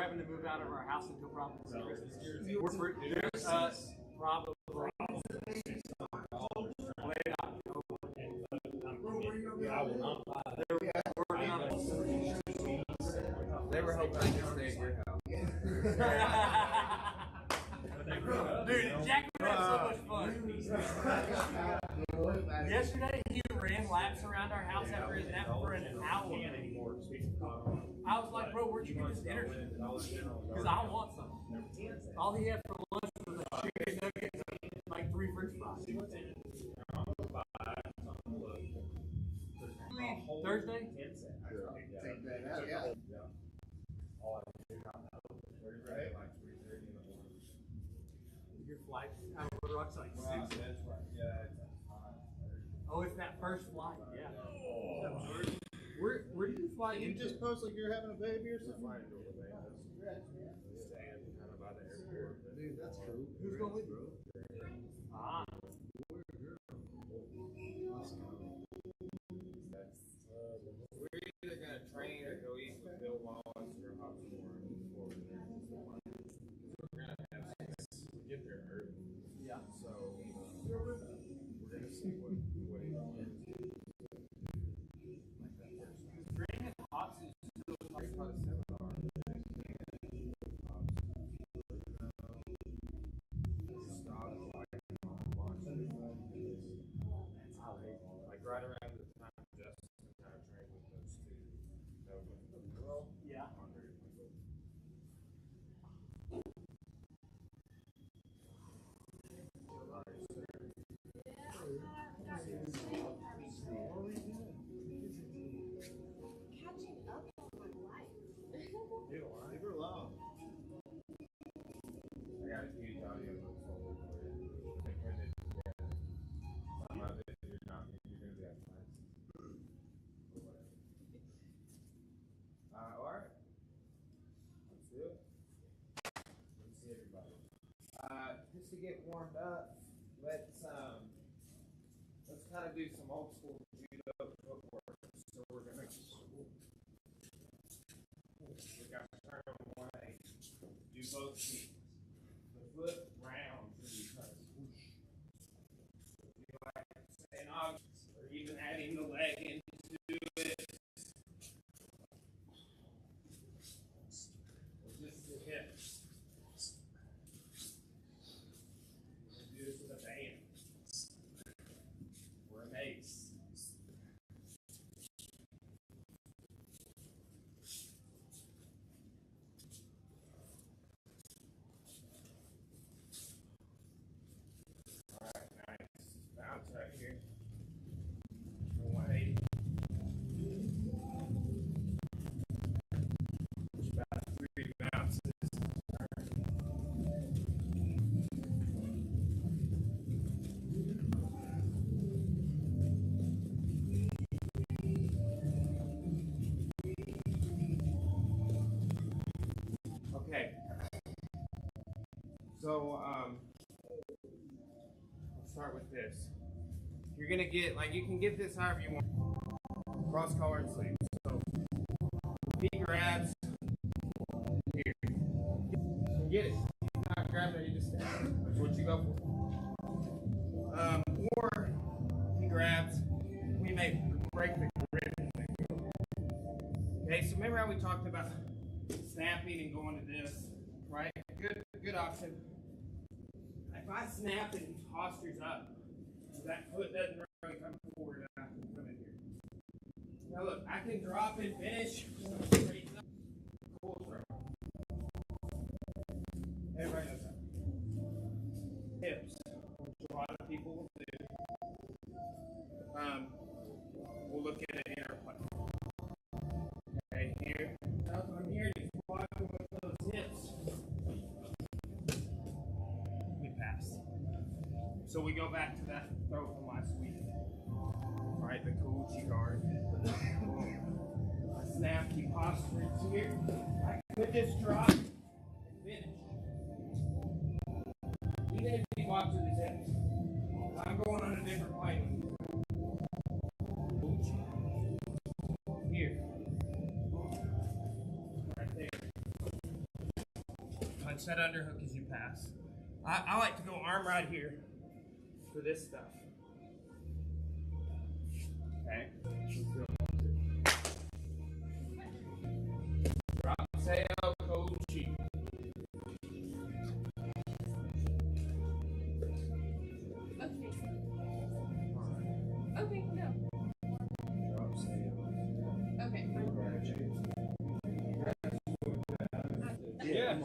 having to move out of our house until probably Christmas. There's probably late October. They were hoping I could stay at your house. Dude, Jack would have so much fun. Yesterday, he ran laps around our house after his nap for an hour. I was like, bro, where'd you get this energy? Because I want some. All he had for lunch was a chicken nugget and like 3 French fries. Thursday? Yeah. Your flight out of the rocks like 6. Oh, it's that first flight, yeah. Where did you fly? You just post like you're having a baby or something? Dude, that's cool. Who's going with you? Ah. We're either going to train or go eat with Bill Wallace or Hopsmore before we're there. We're going to have to get there early. Yeah. So we're going to see what he wants. Training at Hops is still like a seminar. Like right around the time Justin kind of trained with those two. Yeah. Catching up on my life. Leave her alone. I got a huge audio book folder for you. They put it together. Some of it you're going to be at class. Alright. Let's do it. Let's see everybody. Just to get warmed up, let's kind of do some old school judo footwork. So we're gonna turn on one leg, do both feet. The foot round so you kind of swoosh. If you like saying or even adding the leg into it. Or just the hips. Do this with a band. Or a mace. Alright, nice. Bounce right here. 180. About 3 bounces. Okay. So, let's start with this. You're gonna get, like, you can get this however you want. Cross collar and sleeve. So, feet grabs. Here. You can get it. You're not grabbing it, you just stand. That's what you go for. Or, he grabs. We may break the grip. Okay, so remember how we talked about snapping and going to this, right? Good option. If I snap and he postures up, that foot doesn't really come forward, and I can come in here. Now look, I can drop and finish. Cool throw. Everybody knows that. Hips, which a lot of people will do. We'll look at an interplay. Okay, here. Now from here, just walking with those hips. We pass. So we go back to that throw from last week. Right, the Kouchi guard. I snap, keep posturing here. I could just drop and finish. Even if he walks with his hips, I'm going on a different plane. Here. Right there. punch that underhook as you pass. I like to go arm right here for this stuff. Okay. Drop, sail, Kochi. Okay, no. Drop, sail. Okay. Yeah.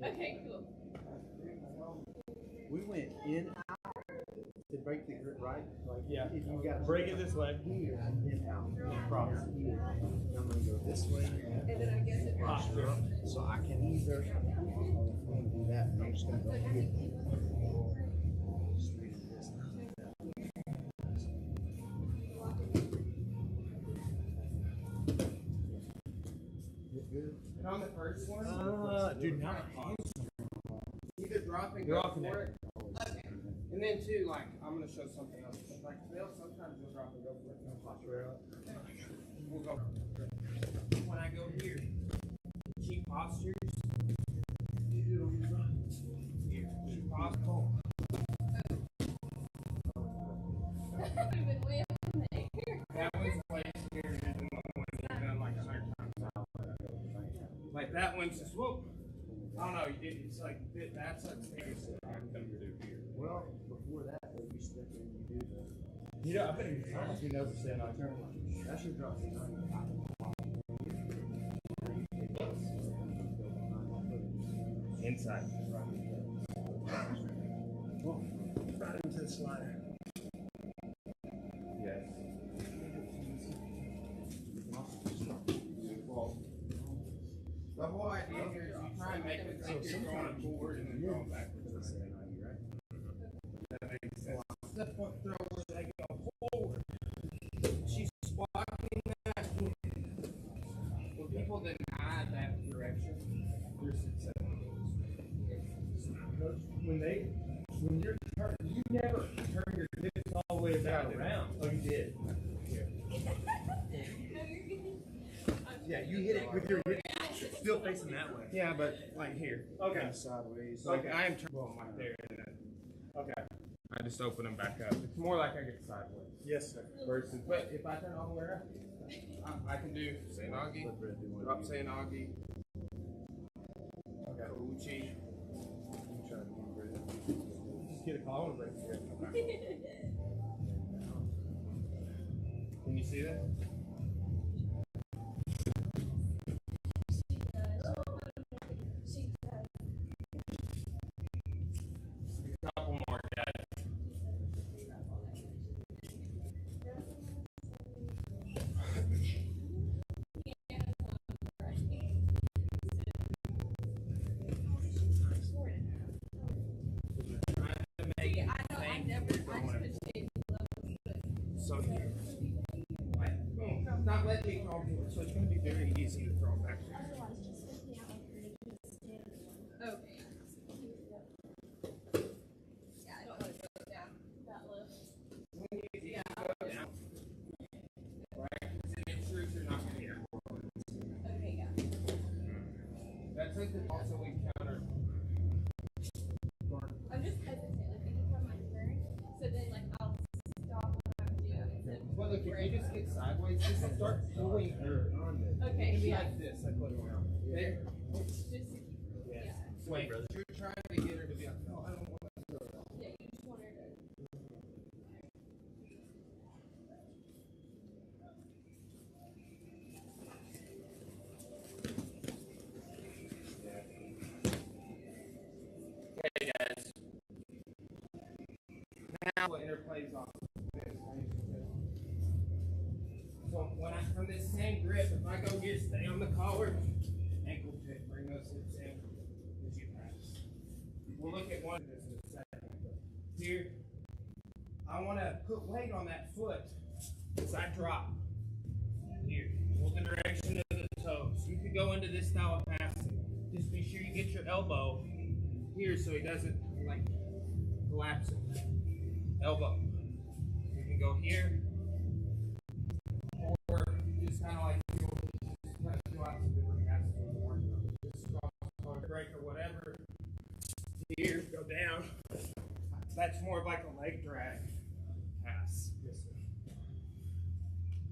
Okay, cool. We went in to break the grip, right? Like, Yeah. if you got Break it this way. here and then out, across here. I'm gonna go this way. And then I guess it Posture. So I can either I'm gonna do that. And I'm just gonna go here. Straight to this. Get good. And on the first one, Do not. either drop and You're go all for connected. it. And then too, like, I'm gonna show something else. Like, they'll sometimes they'll drop and go for it. We'll go. When I go here, cheek postures. Here, cheek posture. Even way up there. That one's way scarier than the one you've done like 100 times. Like that one's just whoop. I don't know. It's like that's a scary stuff I've come to do here. Well, before that, though, you step in, you do the. You know, I've been You know, stand on turn. That should drop you. Inside. Right into the slider. Yes. Well, the whole idea here is you try and make it think you're going forward and then going backwards. That makes sense. Step up throw where they go forward. She's blocking that. When people deny that direction, they're successful. when you're turning, you never turn your hips all the way back around. Oh, you did. Yeah, you hit it with your hips still facing that way. Yeah, but like here. Okay. Sideways. Like I am turning like there and then Okay. I just open them back up. It's more like I get sideways. Yes, sir. Versus, but if I turn all the way around, I can do Sanagi, drop Sanagi, Uchi. Just get a collar break here. Can you see that? A couple more, guys. So here, boom, not letting me throw it, so it's going to be very easy to throw back. Okay. Yeah, I don't want to go down that low. When you go down, right? Because in truth, you're not going to get Okay, yeah. That's something also we counter. I'm just hesitant. Like, I can from my turn, so then, like, I'll stop what I'm doing. instead of Well, look, if going you just get sideways, just start pulling her. Okay, Maybe yeah. like this, like look around. There. Just to keep, yeah. Wait, you're trying to get her to be like, no, I don't want to throw it. Yeah, you just want her to. Okay, guys. Now what interplays off of this. So when I from this same grip, if I go here, stay on the collar, ankle pick, bring those hips in as you pass. We'll look at one of this in a second. Here, I want to put weight on that foot as I drop. Here, hold the direction of the toes. You could go into this style of passing. Just be sure you get your elbow here so he doesn't like collapse it. Elbow. You can go here, or just kind of like just kind of do out some different passes when you're working on it. Just cross break or whatever. That's more of like a leg drag pass. Yes, sir.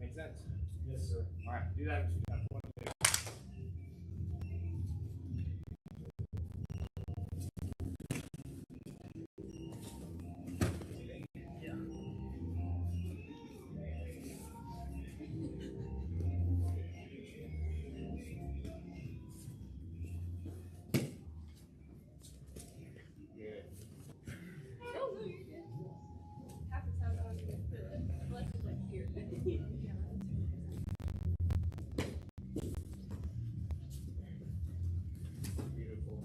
Make sense? Yes, sir. All right, do that. 1, 2. Oh, no, you're good. Half the time I don't even feel it. Unless it's like here. Beautiful.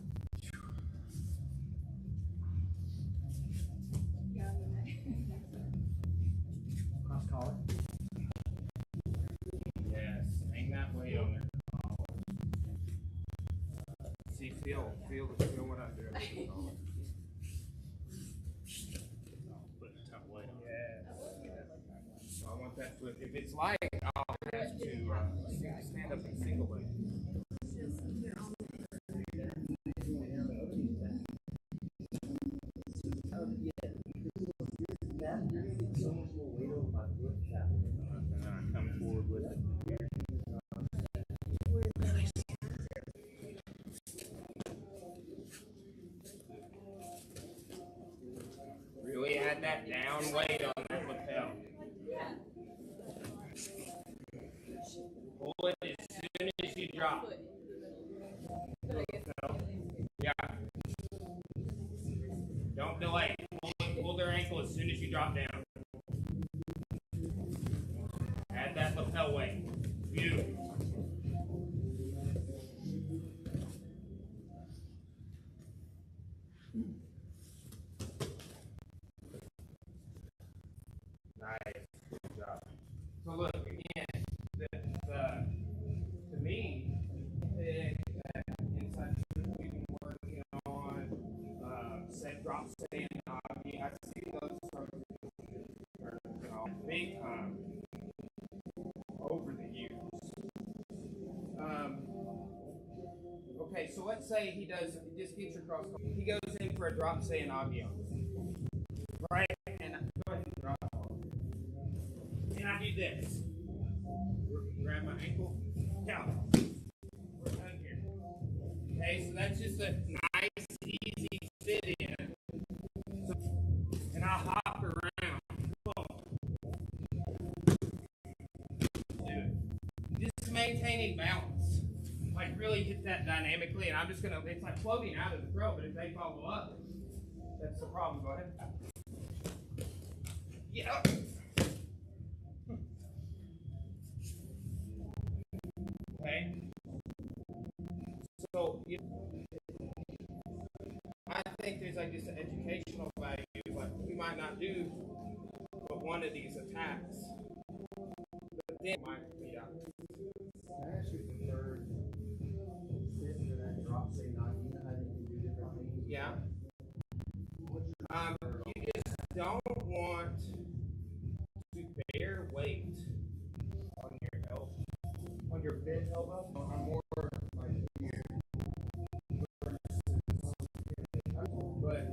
Yeah, Cross collar. Yes, hang that weight on there. See, feel what I'm doing. Put a tough weight on it. Yes. So I want that flip. If it's light, I'll have to stand up and single leg. So much more weight over my foot. And then I come forward with it. Really add that down weight on that lapel. Pull it as soon as you drop. Yeah. Don't delay. Pull their ankle as soon as you drop down. Add that lapel weight. Beautiful. Nice. Good job. So look, again, to me, that inside we've been working on set drop stand. I see those from big time over the years. Okay, so let's say he just gets your cross. He goes in for a drop stand agion. Right? And go ahead and drop. And I do this. Grab my ankle. Yeah. We're done here. Okay, so that's just a nice, easy sit in. So, and I'll hop around. Do it. Just maintaining balance. Like really hit that dynamically, and I'm just gonna, it's like floating out of the throw, but if they follow up, that's the problem. Go ahead. Yeah. Okay. So I think there's like just an educational value. Like you might not do but one of these attacks, but then it might be out. I actually prefer sitting in that drop say not you know how you can do different things. Yeah. You just don't want to bear weight on your elbow, on your bent elbow, or more like here. But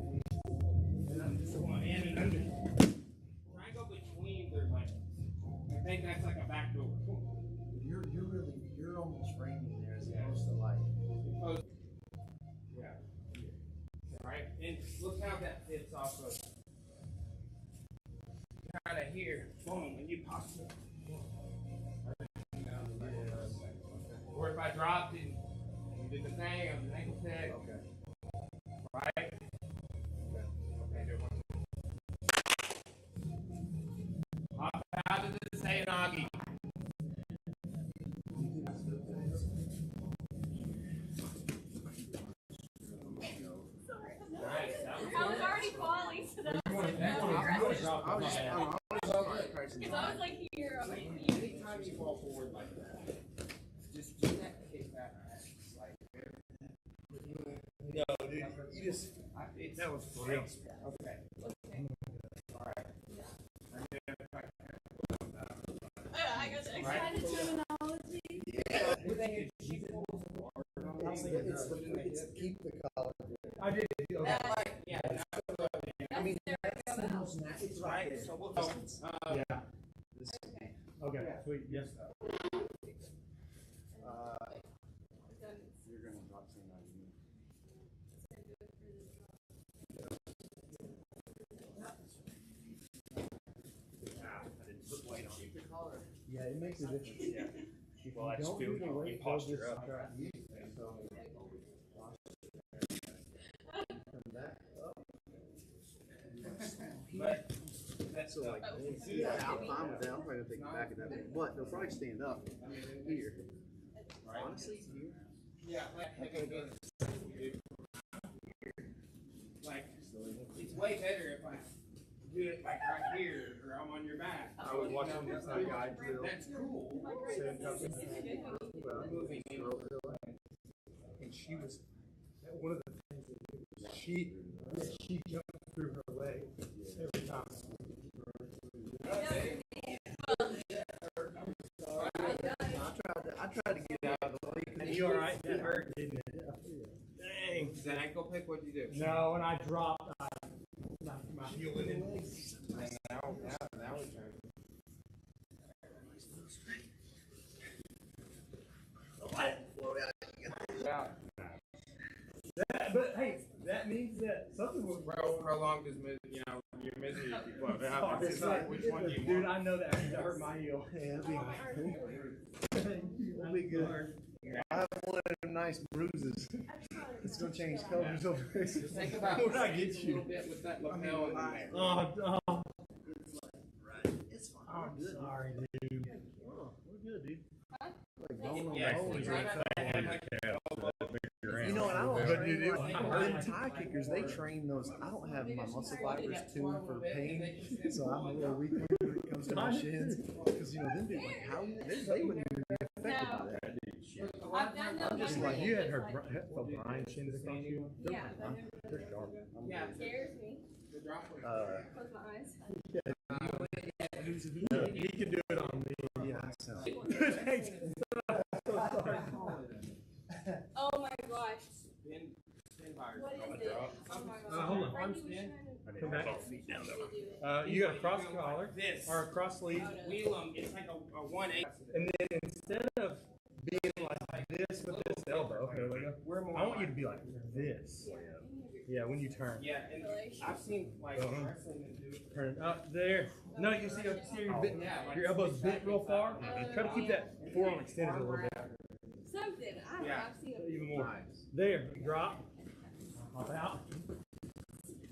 and I'm just going in and under. Try and go between their legs. I think that's like a back door. You're almost framing there as opposed to like. Yeah. Right? And look how that fits off of kind of here. Boom, and you pop it. Or if I dropped it, you did the thing on the ankle tag. Okay. Right? Okay, do one. Hop out of the Sayanagi. Nice. I was already falling, so that was like because I was like here. I'm like, Anytime you fall forward like that, just do that kick back. Like, No, dude, you just. that was for real. Okay. Alright. I got the excited terminology. It's keep the collar. I did. Yeah. Yeah. I mean, almost it's right there. So we'll Yeah. Okay, sweet, yes. You're gonna drop some out of you. Yeah, it makes a difference. Yeah. If Well, I you just don't feel do the you weight, posture they'll up. just try to use it. So, come back up. But that's So like, yeah, I'm fine with that. I'm probably gonna take the back of that thing, but they'll probably stand up here. Honestly, here. yeah, like it's way better if I do it like right here or I'm on your back. I was watching this guy drill. That's cool. Moving in. And she was, one of the things that did was she jumped through her leg every time. I tried to get out of the way. And you alright? That hurt, didn't it? Dang. Is that ankle pick? What'd you do? No, when I dropped, my heel went in. And now we turn. Yeah. But hey, that means that something was How long does your misery keep up? Which one do you Dude, want? I know that hurt my heel. Yeah, it'll be good. I have one of them nice bruises. It's gonna change colors over there. Just think about Where'd I get a you? little bit with that lapel in there. Oh, It's fine. I'm sorry, dude. Oh, we're good, dude. Huh? Like bone on Yeah, bone. try not to have like You know what? I don't But train dude, like them tie kickers. They train those. I don't have my muscle fibers tuned for pain, so I'm a little weak when it comes to my shins. Because you know, them dudes like how they wouldn't even be affected by that. I'm just Like you had her Brian shins across you. Yeah, They're sharp. Yeah, scares me. the drop was Close my eyes. He can do it on me. Yeah, so. Thanks. Oh my gosh. spin bars. What is it? Oh my gosh. Hold on. Frankie was Spin. trying to Come back. do it. You got a cross collar This. or a cross sleeve, Wheel them. It's like a 1/8. and then instead of being like this with this elbow, okay, there we go. We're more. I want you to be like this. Yeah, when you turn. Yeah, and I've seen like wrestling and do. Turn up there. No, you see your bit, Yeah, like your elbow's bent real far. Try to keep that forearm extended a little bit. Something. I don't know. I've seen it. Even more. There, drop. Hop out.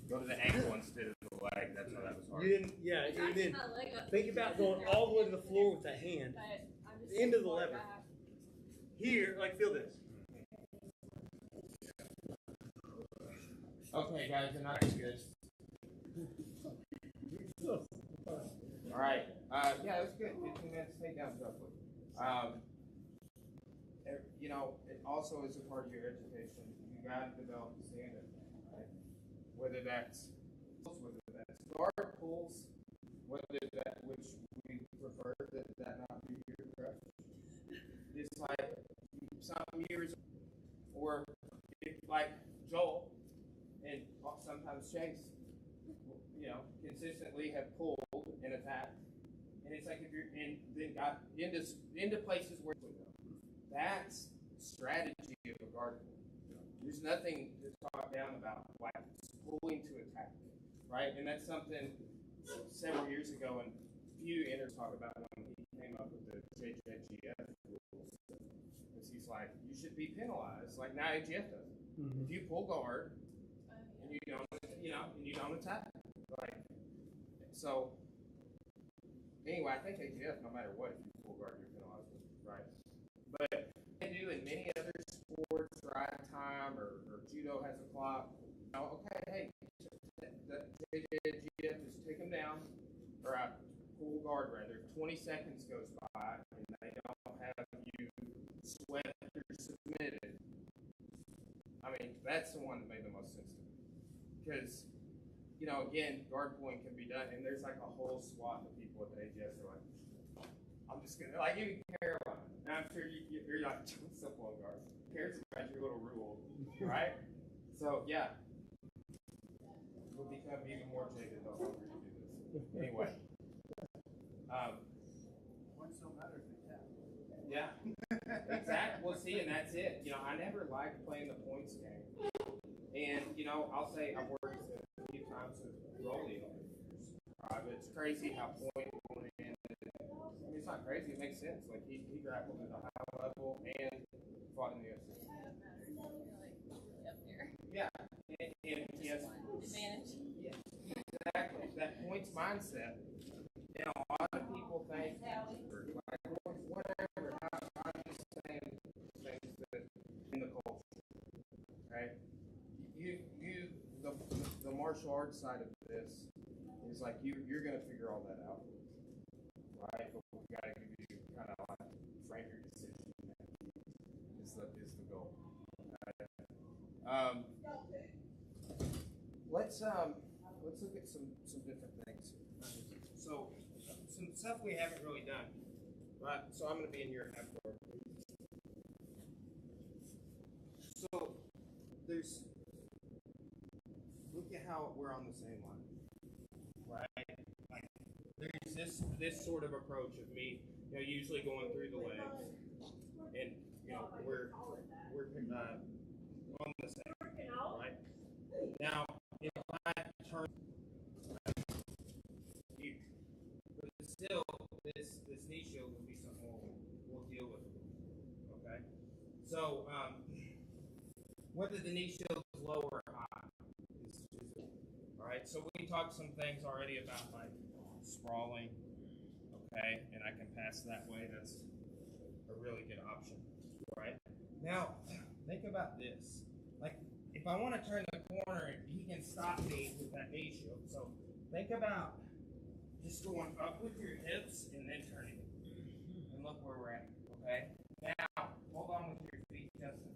Go to the ankle instead of the leg. That's how that was hard. You didn't, yeah, It's you actually didn't. my leg up. Think about going all the way to the floor with that hand. But I'm just The end of the far lever. back. Here, like feel this. Okay, guys, you're not good. All right. Yeah, it was good. 15 minutes takedown stuff. You know, it also is a part of your education. You got to develop the standard, right? Whether that's guard pulls, whether that which we prefer that not be your preference. It's like some years, or like Joel and sometimes Chase, you know, consistently have pulled and attacked. And it's like if you're in, then got into places where that's strategy of a guard pull. There's nothing to talk down about like pulling to attack, right? And that's something several years ago, and few enters talk about when he came up with the JJGF rules. Because he's like, you should be penalized, like now AGF does. If you pull guard and you don't attack, like so. Anyway, I think AGF, no matter what, if you pull guard, you're penalized, right? But they do in many other sports, drive time or judo has a clock. You know, okay, hey, the JJGF just take them down, or pull guard rather. 20 seconds goes by and they don't have you sweat or submitted. I mean, that's the one that made the most sense to me. Because, you know, again, guard pulling can be done, and there's like a whole swath of people at the AGS who are like, I'm just gonna, like, even Caroline. Now I'm sure you're like, simple on guard. Who cares about your little rule, right? So, yeah. You'll become even more jaded the longer you do Anyway. Points don't matter if they tap. Yeah. Exactly. Well, see, and that's it. You know, I never liked playing the points game. And, you know, I'll say I've worked a few times with Rolly over the years. But it's crazy how point went in. I mean, it's not crazy. It makes sense. Like, he grappled at a high level and fought in the UFC. Yeah. And he has Advantage. Yeah, exactly. That points mindset. You know, a lot of people think, like, whatever. I'm just saying things that in the culture. Okay? The martial arts side of this is like you're going to figure all that out. Right? But we've got to give you kind of like frame your decision. Is the goal. Right? Let's look at some different things. So some stuff we haven't really done, right? So I'm going to be in your half court. So there's look at how we're on the same line, right? Like there's this sort of approach of me, you know, usually going through the legs, and you know we're on the same, right? Now if I turn here, but still this knee shield will be something we'll deal with. Okay, so whether the knee shield is low or high is all right. So we talked some things already about like sprawling, okay, and I can pass that way. That's a really good option, right? Now think about this. Like if I want to turn the corner, he can stop me with that knee shield. So think about just going up with your hips and then turning it. And look where we're at, okay? Now, hold on with your feet, Justin.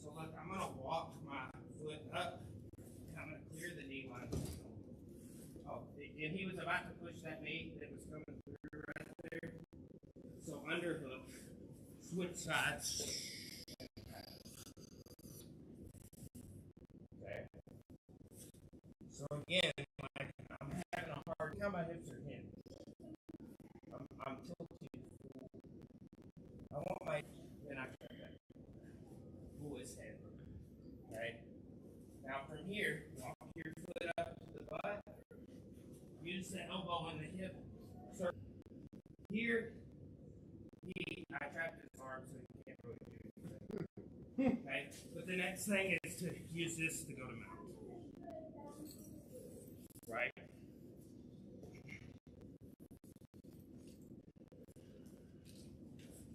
So look, I'm going to walk my foot up, and I'm going to clear the knee line. Oh, and he was about to push that knee that was coming through right there. So underhook, switch sides. Okay. So again, like I'm having a hard time. My hips are hinged. I'm tilted. I want my then I can pull his head. Okay. Now from here, walk your foot up to the butt. Use the elbow and the hip. So here, I trapped his arm so he can't really do anything. Okay. But the next thing is to use this to go to mount. Right?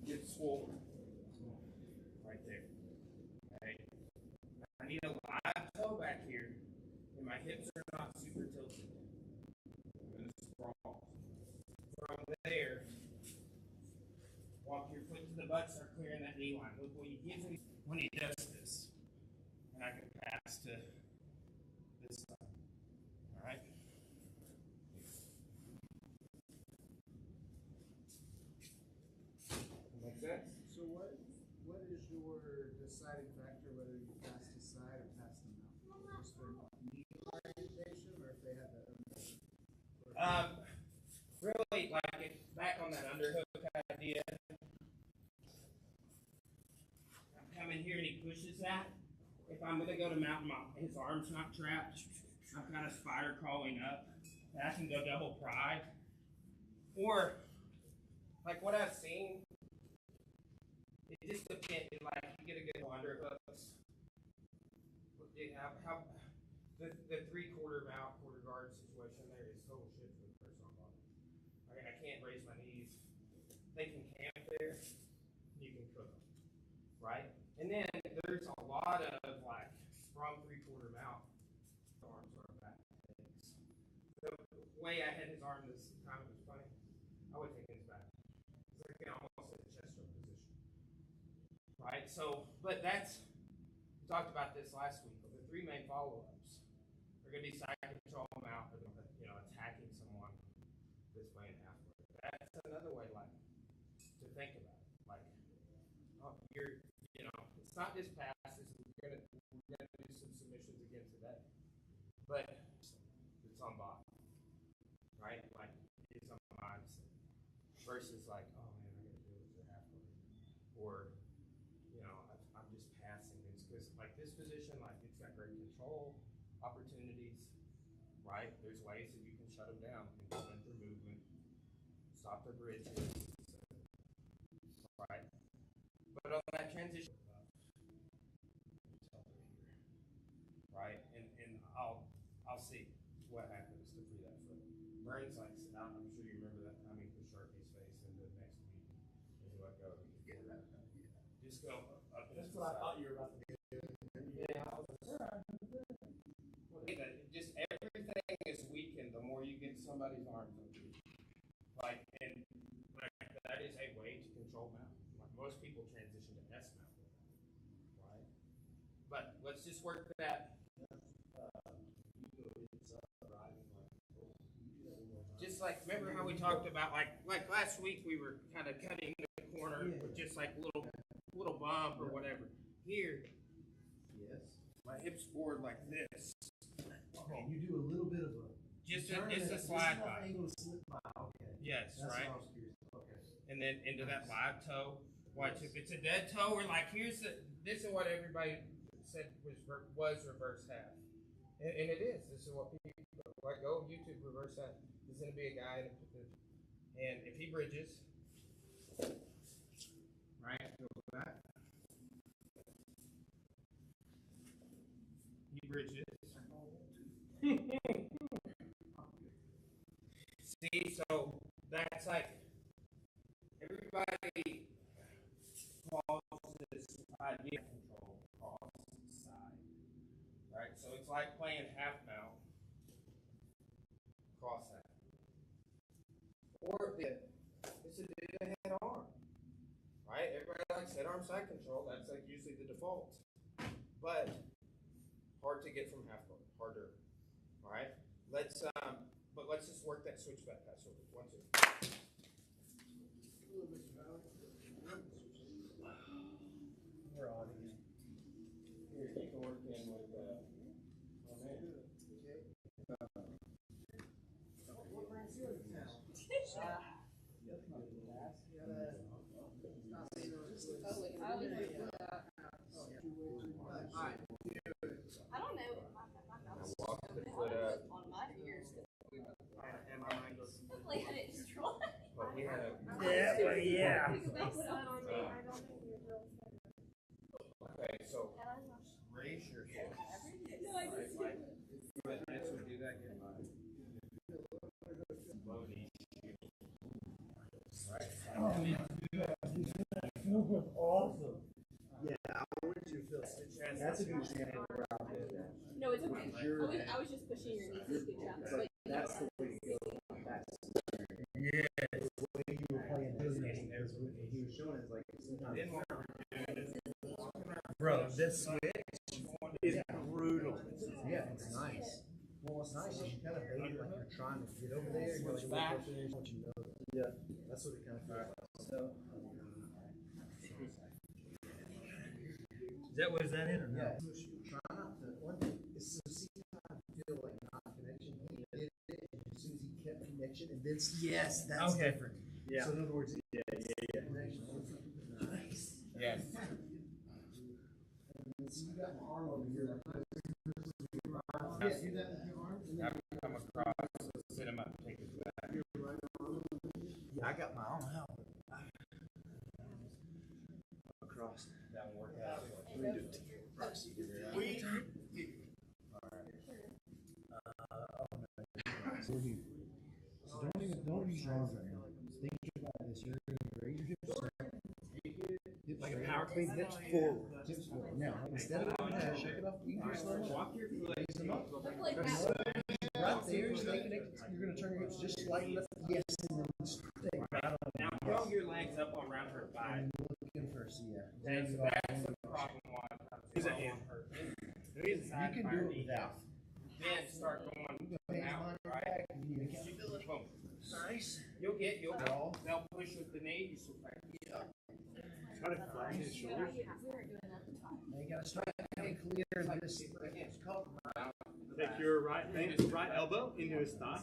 Get swollen. Right there. Okay. I need a live toe back here, and my hips are not super tilted. I'm going to sprawl. From there, walk your foot to the butt, start clearing that knee line. Look what he gives me when he does this. And I can pass to this side. All right? Make sense? So what is your deciding factor whether you pass the side or pass the mount? Just their knee orientation, or if they have that underhook? Really, like back on that underhook idea. I'm coming here and he pushes that. If I'm going to go to mount, his arm's not trapped. I'm kind of spider crawling up. And I can go double pride. Or, like what I've seen, it just depends. Like you get a good underhooks. How the 3/4 mount, quarter guard situation there is total shit for the person on bottom. I can't raise my knees. They can camp there. You can cook them, right? And then there's a lot of like strong 3/4 mount arms or back things. The way I had his arm this time was funny. I would take his back. It's like almost in a chest stroke position, right? So, but that's we talked about this last week. But the 3 main follow-ups are going to be side control mount, or attacking someone this way and halfway. That's another way, like to think about it. Like, oh, it's not just passes. We're gonna do some submissions again today, but it's on bottom. versus like, oh man, I gotta do it for halfway, or I'm just passing. It's because like this position, like it's got great control opportunities, right? There's ways that you can shut them down, you can prevent their movement, stop their bridges, right? But on that transition, right? And I'll see what happens to free that foot. Burns like, I'm sure you remember that time he put Sharky's face into next week and he let go. Just go up. That's what I thought you were about to do. Yeah. Just everything is weakened the more you get somebody's arms up. Like that is a way to control mount. Like most people transition to S mount, right? But let's just work that. Just like, remember how we talked about like last week we were kind of cutting the corner with just like little bump or whatever. Here, Yes. my hips forward like this. Okay, you do a little bit of a. Just a slide by. Angle to slip by. Okay. Yes, That's right. what I was curious. Okay. And then into that live toe. Watch, if it's a dead toe, we're like, this is what everybody said was reverse half. And it is. This is what people like. Go YouTube reverse half. There's going to be a guy, and if he bridges, right, go back. He bridges. See, so that's like everybody calls this idea control cross side, right? So it's like playing half mount, cross half. Or it's a head arm, right? Everybody likes head arm side control. That's like usually the default, but hard to get from half guard, harder. All right, but let's just work that switchback pass over. 1, 2. We're on again. Here, you can work in with I don't know if my walk the foot up. on my ears. And my mind goes. Hopefully I didn't destroy. But we had a okay, so raise your hips. No, I just Right, but this would do that good. Low knee. Right. Awesome. Yeah, I want you to feel. That's a good channel where I did that. No, it's okay. I was just pushing your knees. It's a good job. But That's the way to go. That's the way you were playing business. He was showing us like sometimes. Bro, this switch is brutal. Yeah, it's nice. Well, what's nice is you kind of bait it like you're trying to get over there and go back. What you know. Yeah, that's what it kind of feels like. So. Was that it or no? Yeah. Try not to. One thing is to see how I feel like not connection. He did it, and as soon as he kept connection, and then yes, that's Okay. different. Yeah. So in other words, Yeah. nice. Yes. And so you got my arm over here. Yeah, do that with your arm. Now we come across, sit him up, take his back. Yeah, I got my arm out. Across. That won't work out. We do it. So don't use your arms right now. Think about this. You're going to raise your hips like a power clean, hips forward. Hips forward. Now, instead of doing that, shake it off. You can do slow motion. Walk your foot. Raise them up. like that. Right there, stay connected. You're going to turn your hips just slightly left. Yes, and then stay right on. Now throw your legs up around her thigh. Looking first, yeah. That's the problem. Who's that hand? You can do it without. Then start going out, right? Boom. Nice. You'll they'll push with the knee. You swing back. Try to flatten his shoulders. We weren't doing that at the time. Now you got to start getting clear this. Take your right elbow into his thigh,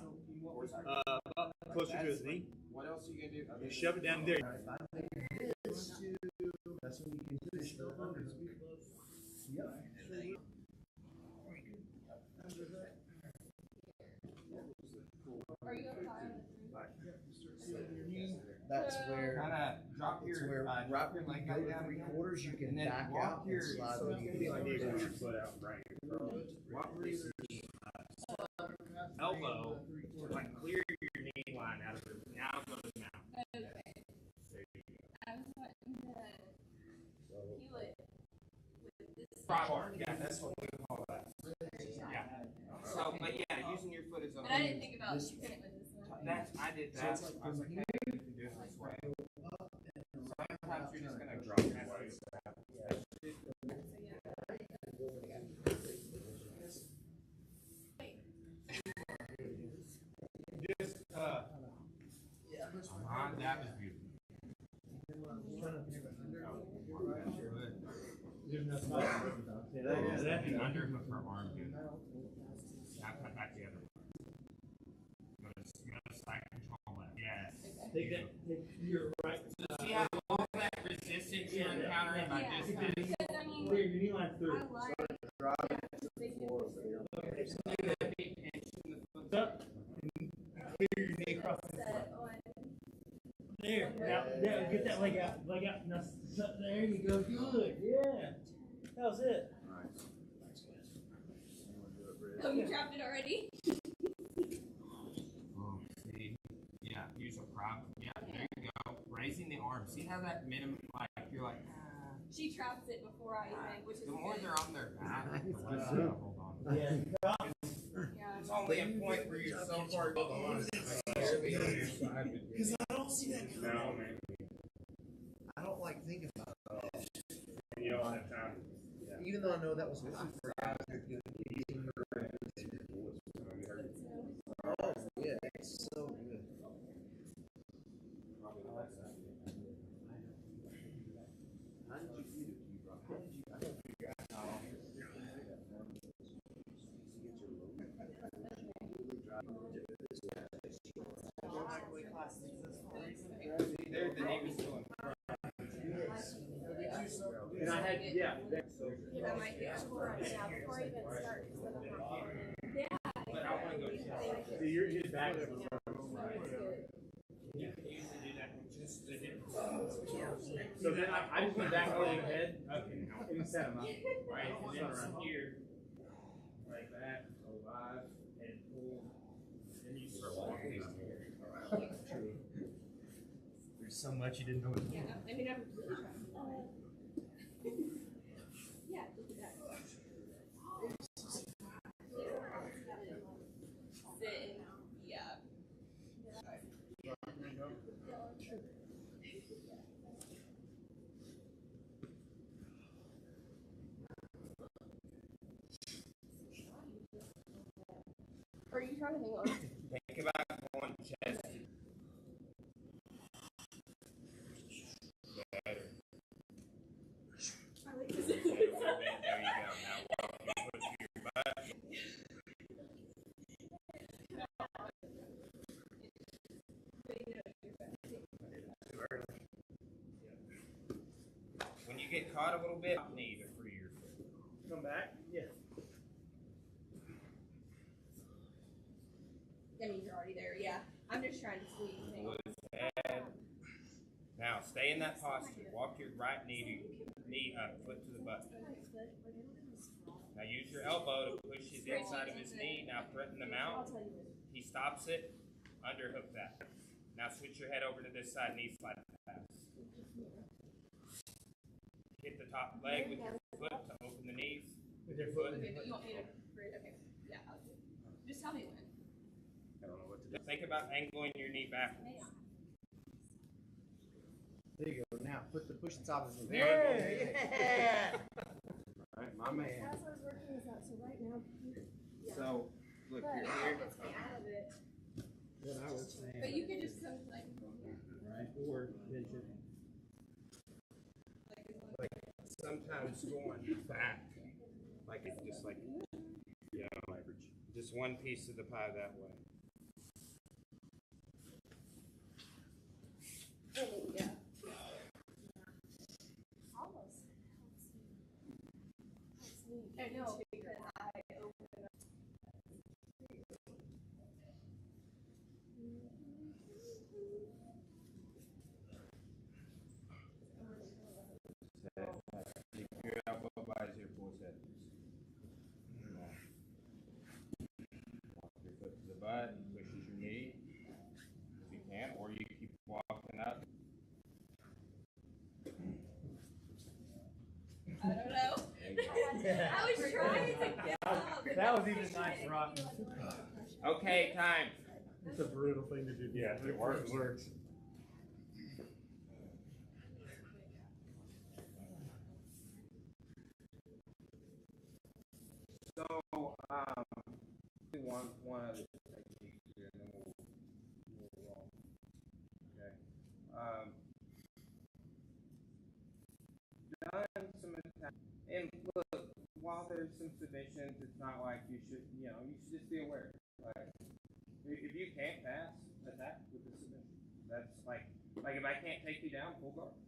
up closer to his knee. What else are you gonna do? You shove it down there. If I make this too, that's when you can push the under. Yep. Are you okay? That's where. Kind of drop It's your where right drop when your you leg go back to down 3/4, you can and then back walk out your and slide when you Feel like get you put your foot out, right? Walk your elbow to like clear your knee line out of it. Now go to the mount. Okay. I was wanting to peel it with this. Prop bar. Yeah, that's what we call that. Yeah. So, but yeah, using your foot is But I didn't think about using it with this one. That's I did that. I was like, hey, you can do it this way. Sometimes you're just gonna drop that way. Just that was beautiful. Underhook for arm good. Now cut back the other one. Go to side control left. Yes. Take your right. So see how all that resistance you're encountering by just this? Because I mean, Clear your knee line through. I like Up. Clear your knee across the front. There. Now, there. Get that leg out. Leg out. Now, there you go. Good. Yeah. That was it. oh, you dropped it already? Oh, see? Yeah, use a prop. Yeah, there you go. Raising the arm. See how that minimum, like, you're like, She traps it before I even, which is the more good. they're on their back, the less they hold on. Yeah. Yeah. It's only a point where you're so far gone. Because I don't see that coming. No, man. I don't like thinking about it. You don't have time. Even though I know that was my first. Oh, yeah, it's so good. How did you eat it, bro? How did you? I don't figure out how. There's the knee was still in front. And I had, yeah. I might get score on it now before I even start. Yeah. But I want to go to See, you're his back. You can usually do that with just the hip. So then I just went back leg ahead. Okay. And set him up. Right, and then from here, like that, go live, and pull, and you start walking. There's so much you didn't know. Yeah, I mean, I'm really trying. Yeah, look at that. Sit, yeah. Are you trying to hang on? Think about going chest. Better. I like this. There you go. Now walk your foot to your butt. When you get caught a little bit, knee to free your foot. Come back? Yeah. That means you're already there, yeah. I'm just trying to squeeze things. Loose head. Now stay in that posture. Walk your right knee up, foot to the butt. Now use your elbow to push his inside of his knee. Now threaten the mount. He stops it. Underhook that. Now switch your head over to this side, knee slide pass. Hit the top leg with your foot to open the knees. With your foot. Okay, but you want me to, okay, yeah, I'll do it. Just tell me when. I don't know what to do. Think about angling your knee backwards. There you go. Now push the top of his knee. Yeah. All right, my man. As I was working this out, so right now. So look, But you're here. gets me out of it. What I was saying. But you could just come like. Right. Or pinch it. Like sometimes going back, like it's just like, you know, just one piece of the pie that way. I know, because I opened up. Keep your elbow bodies here, full set. Walk your foot to the butt, pushes your knee if you can, or you keep walking up. I don't know. I was trying to get up. That was even nice, Rocky. Okay, time. It's a brutal thing to do. Yeah, it works. It works. So, one other technique here, and then we'll roll. Okay. Done some attack, and look, while there's some submissions, it's not like you should just be aware. Like, if you can't pass, attack with the submission. That's like if I can't take you down, full guard,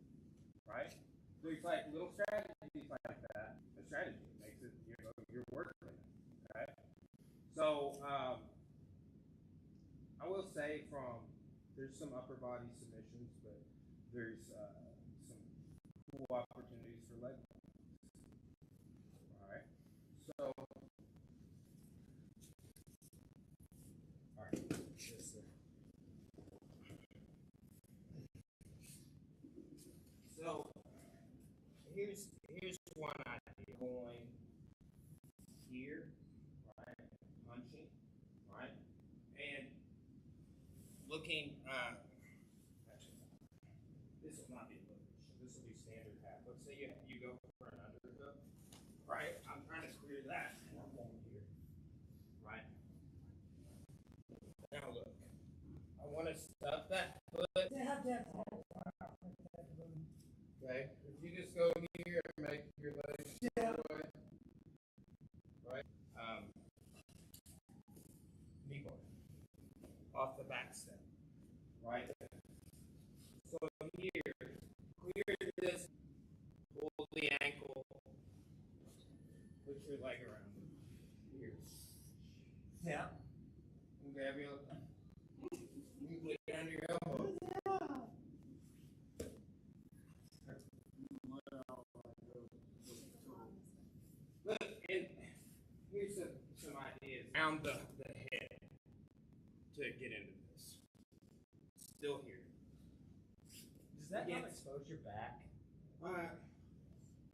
right? There's like little strategies like that. A strategy makes it, you're working it, okay? So, I will say there's some upper body submissions, but there's some cool opportunities for leg locks. All right. So, all right. Yes, sir. So, here's one idea. Going here, right? Punching, right? And looking, actually, this will not be a low position. This will be standard half. Let's say you go for an underhook, right? I'm trying to clear that, and I'm going here, right? Now look, I want to stuff that foot. Okay, if you just go here and make your legs way, right? Knee bar off the back step, right? So here, clear this, pull the ankle, put your leg around it. Here. Yeah. And grab your, you put it under your elbow. Look, and here's some ideas around the head to get into this. Still here. Does that not expose your back?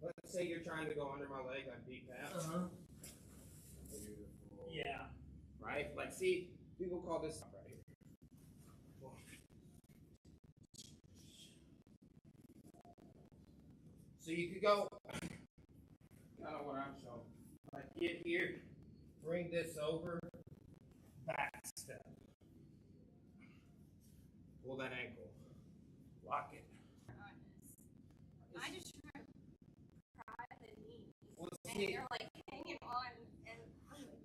Let's say you're trying to go under my leg on deep pass. Yeah. Right? Like, see, people call this right here. So you could go, kind of what I'm showing. Like, get here, bring this over, back step. Pull that ankle, lock it. I just try to pry the knee. Well, And see, you're like hanging on, and I'm like,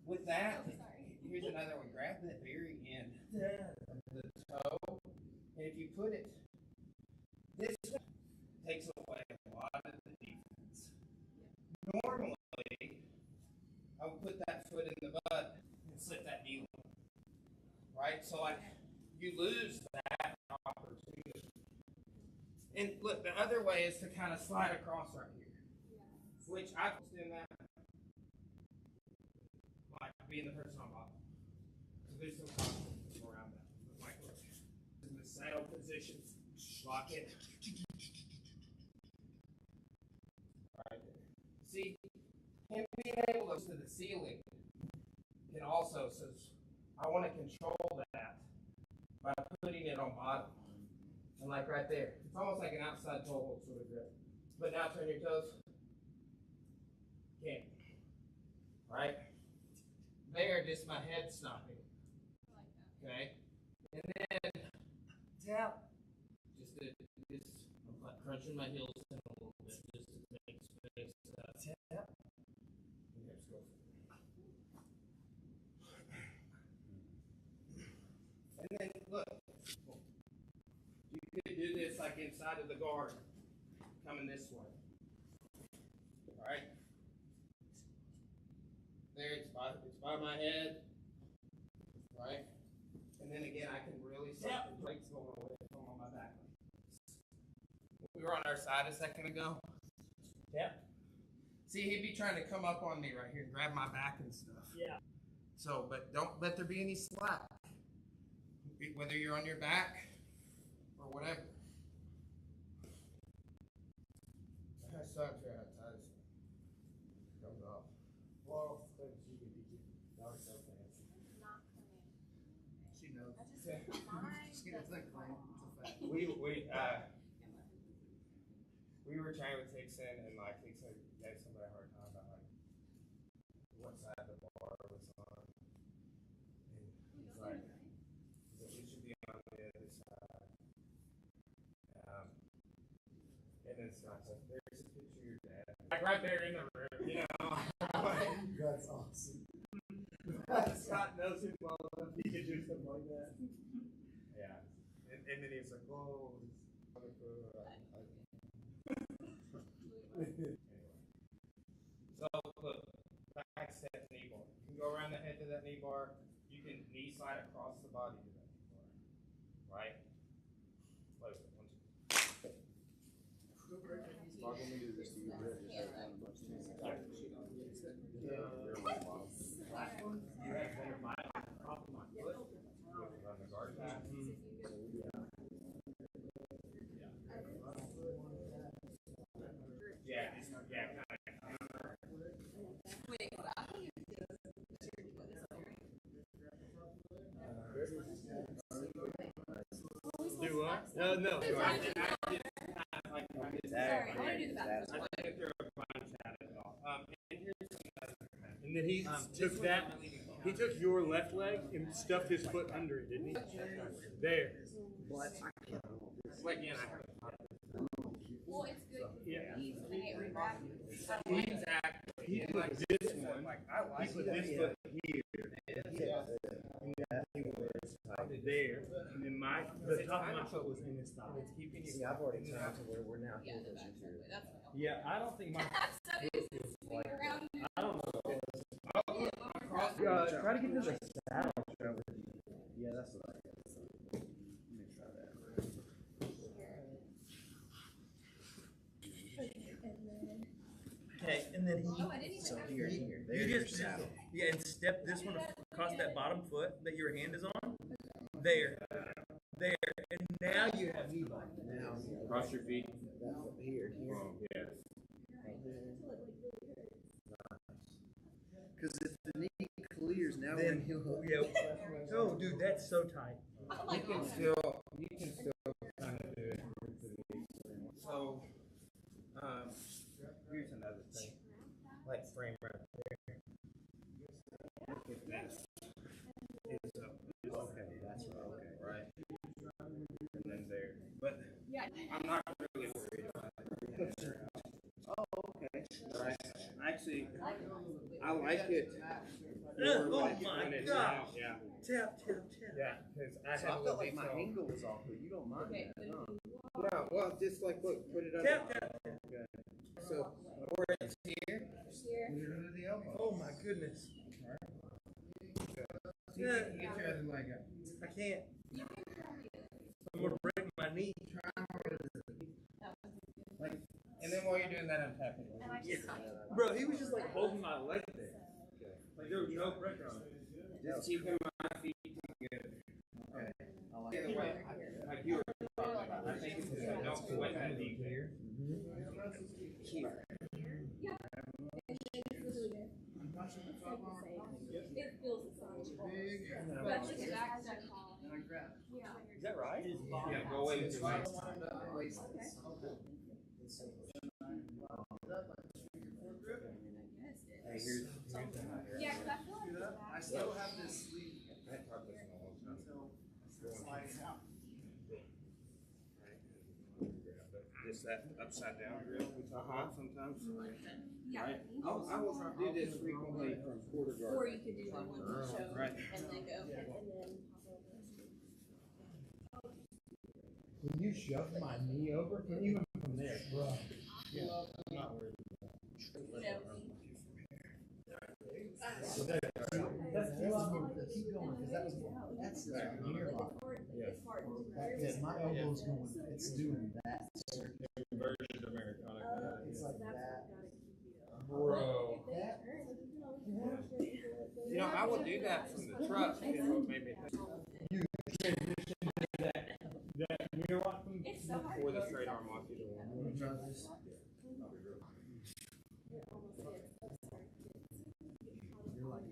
with that, oh, sorry. here's another one. Grab that very end of the toe, and if you put it this way, it takes away a lot of the defense. Normally, I would put that foot in the butt and slip that knee on, right? So you lose that opportunity. And look, the other way is to kind of slide across right here, which I was doing that, like being the person on bottom. So there's some confidence around that. But like, look, in the saddle position, lock it. Right there. See, him being able to go to the ceiling can also says, I want to control that by putting it on bottom. And like right there, it's almost like an outside toe hold sort of grip. But now turn your toes. Can't. Right? There, just my head stopping. Okay? And then tap. Just I'm like crunching my heels in a little bit just to make space. Tap. And hips go. And then look. You could do this like inside of the guard, coming this way. All right? there, it's by my head, right? And then again, I can really see the brakes going away from on my back. We were on our side a second ago. Yep. See, he'd be trying to come up on me right here and grab my back and stuff. Yeah. So, but don't let there be any slack. Whether you're on your back or whatever. That sucks, yeah, it does. Comes off. Well, she can be not so fancy. She knows. She doesn't claim it's a fact. We were trying with Tixon, and like Tixon gave somebody a hard time about like what side the bar was on. And he's like, we should be on the other side. And then Scott said, "There's a picture of your dad, like right there in the room, you know." That's awesome. Scott knows him well enough; he could do something like that. Yeah, and then he was like, "Whoa." Anyway. So look, back step knee bar. You can go around the head to that knee bar. You can knee slide across the body to that knee bar. Right? Close it. 1, 2. Spark, let me do this to you. Last one. You have better bite off of my foot. Run the guard back. Yeah, do what? No. Sorry, I want to do the back. I think they're a bunch at it all. And then he took that. He took your left leg and stuffed his foot under it, didn't he? There. Like, yeah, Well, it's good. Yeah. exactly. He put Like this one. Like, I like He put this foot here. There. And then the top of my foot was in his thigh. It's keeping you. See, I've already turned to where we're now Yeah, here. no, that's exactly. That's what Yeah, I don't think my. so it's like around. I don't know. Try Try to get to the saddle. Yeah, that's what I got. Let me try that. Okay, and then Oh, I didn't even So have here, to. here. you There's just your saddle. yeah, and step this one across that bottom foot that your hand is on. There, and now you have knee bind. Now, Cross your feet. that foot here, here. Yeah. Because if the knee clears, now we're Then in heel hook. yeah. Oh, dude, that's so tight. You can still kind of do it. So, here's another thing. Like frame right there. If this is up. Okay, that's right. Right. And then there. But Yeah. I'm not really worried about it. Oh, okay. Right. Actually, I like it. Oh more like my when it's gosh. out. Yeah. Tap. Yeah. Because I So have I a felt like my detail. angle was off, but you don't mind Okay. that, huh? Yeah. Well, just like look, put it under. Tap. So, or it's here. Here. Put it under the elbow. Oh my goodness. See, Yeah. you get your other leg up. I can't. I'm gonna break my knee. Like, and then while you're doing that, I'm tapping. Bro, he was just like holding my leg there. Like there was no pressure on it. Just keeping my feet together. Okay. I like Either it. way, like you were talking about, I think it's just like don't sweat that knee here. Here. Yeah. And then it's literally there. It's like the same. It feels the same. But look at that. Yeah. Is that right? Yeah, go away with your legs. Hey, here's Yeah, because I feel like the I back. still have this sleeve I haven't talked this in a long time. until slides out. Just that upside down drill. Sometimes. Yeah. Right. I will do this frequently from quarter guard. Or you could do the one you showed Right. and then go and then pop over. When you shoved my knee over, even from there, bro. Yeah, I'm not worried. You know, So that's keep going because that was that's the near lock. Yeah, my elbow's going. It's doing that. Inverted Americana. It's like that. Bro. You know, I will do that from the truck. Is what made me think. That mirror lock from It's so hard. Or the straight arm lock, either one. You're like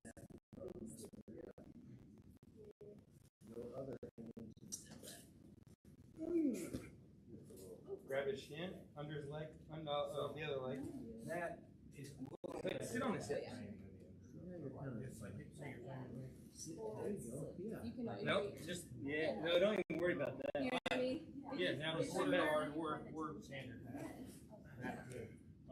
that. No other. Grab his shin, under his leg, the other leg. That is cool. Wait, sit on his hips. There you go. Yeah. You can Nope, just, yeah, no, don't even worry about that. You know what I mean? Yeah, now it's We're standard.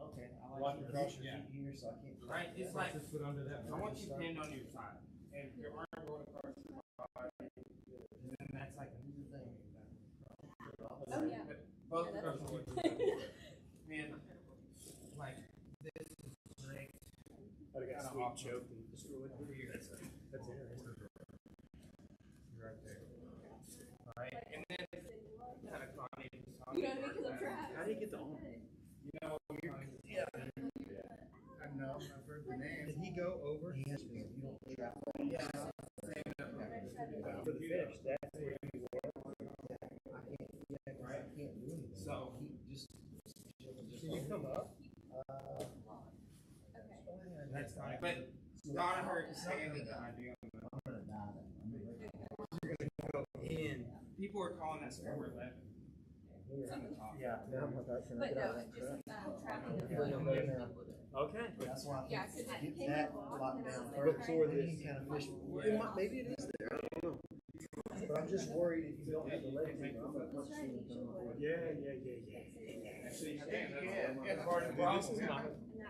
Okay. I Walk like across your feet here, so I can't. Right? It's like, Just put under that. I want you pinned on your side. And your arm going across your body. And then that's like a new thing. Oh, yeah. Both Yeah, across that's the Man, like, this is great. I got Kinda sweet off choke. over here. That's it. Right there. Right? And then, kind of funny. You know what I mean? Because I'm trapped. How do you get the arm? You know, Yeah. I know. I've heard the name. Did he go over? He has to. You don't trap. yeah. for the finish. That's where you I can't. Yeah, I can't do anything. So, He just. Can you come up? that's fine. But, Donna hurt his hand with the idea. I'm gonna die. You're going to go in. People are calling that 411. Yeah. But no, just trapping the foot. Okay. That's why I Yeah, think because get that locked down Look first. for Then this. you can kind of fish. It might, maybe it is there. I don't know. But I'm just worried if you don't have the leg. I'm gonna punch you and come up with it. Yeah. Actually, you can. Yeah, That's part of the problem.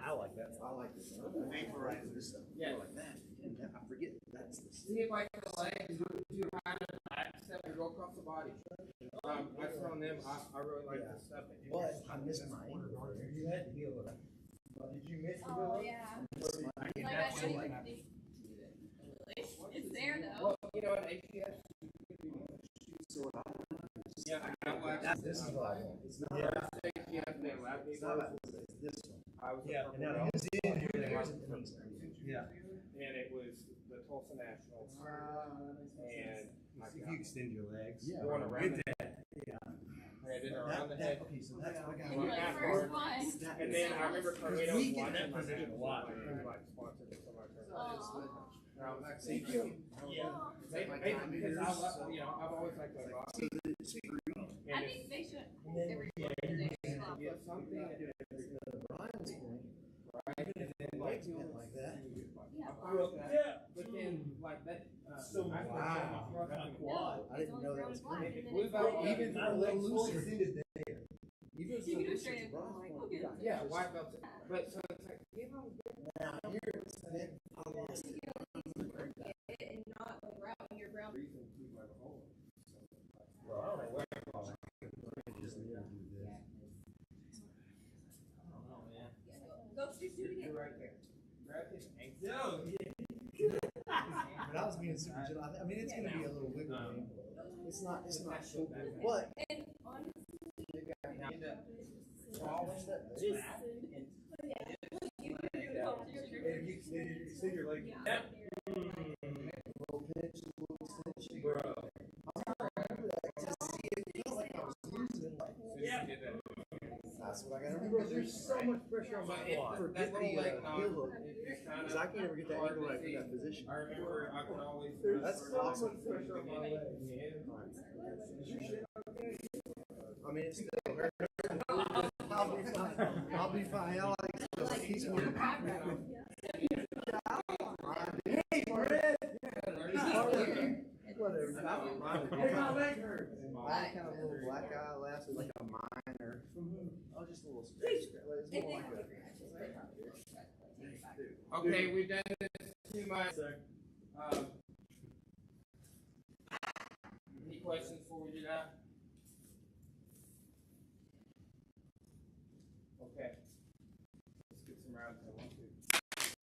I like that. I like this. I like this stuff. Yeah. I like that. And I forget that's the. See if like the legs too high to the back step and go across the body. I found them. I really like this stuff. But I missed my ankle. You had to be able to. Did you miss the Oh, yeah. Like, I don't even think it's there, though. Well, you know what, ATS. Yeah, I got wax. This is what I want. It's not. Yeah, ATS, they allowed me It's not to. about this. It's this one. I was Yeah, a and purple now belt, It's in here. There's a thing. Yeah. and it was the Tulsa Nationals. And I If you extend your legs. Yeah. going around the that. Yeah. I did it around the head. Okay, so that's what I got. One Like, half first guard. one. And then I remember Carlito we get watching that my position a lot. He was like sponsored or something like that. Oh. Thank you. Yeah. Maybe because I love, you know, I've always liked the box. So it's I And think they should. And then, Every yeah, if you get something that Brian's point. right, and then like, Like that. Yeah. I'm fine with that. Yeah. But then like that, So, I wow. No, I didn't know that was coming. It blew out Even even for a little looser. extended there. Even You can do for straight looser, up, Brian's like, point. okay. yeah, white belts. But so it's like, give them Now here it's then I lost it. And not like route your brown. reason to keep like a hole. Well, I don't know where. Just need to do this. Go stick to it again. You're right there. Grab his ankle. But I was being super gentle. I mean, it's gonna be a little wiggle room. It's not full, but And honestly, Now, fall in that. just. Yeah. You can do it all. If you extend your leg. Yeah. A little pinch, a little extension. Bro. I remember that to see it felt like I was losing. Like, yeah. Did that. that's what I gotta Bro, remember. there's so much pressure on my But quad. Forget that the little leg heel hook. kind Because I can't ever get that ankle right in that position. I remember I could always. That's awesome. pressure on my leg. I mean, it's still hurt. I'll be fine. I'll be fine. I like he's more. Hey, Fred. Whatever. Hey, my leg hurts. I had kind of a little black eye last week, like a minor. Oh, just a little scratch. It's more like a. Okay, we've done this too much. Any questions before we do that? Okay. Let's get some rounds in.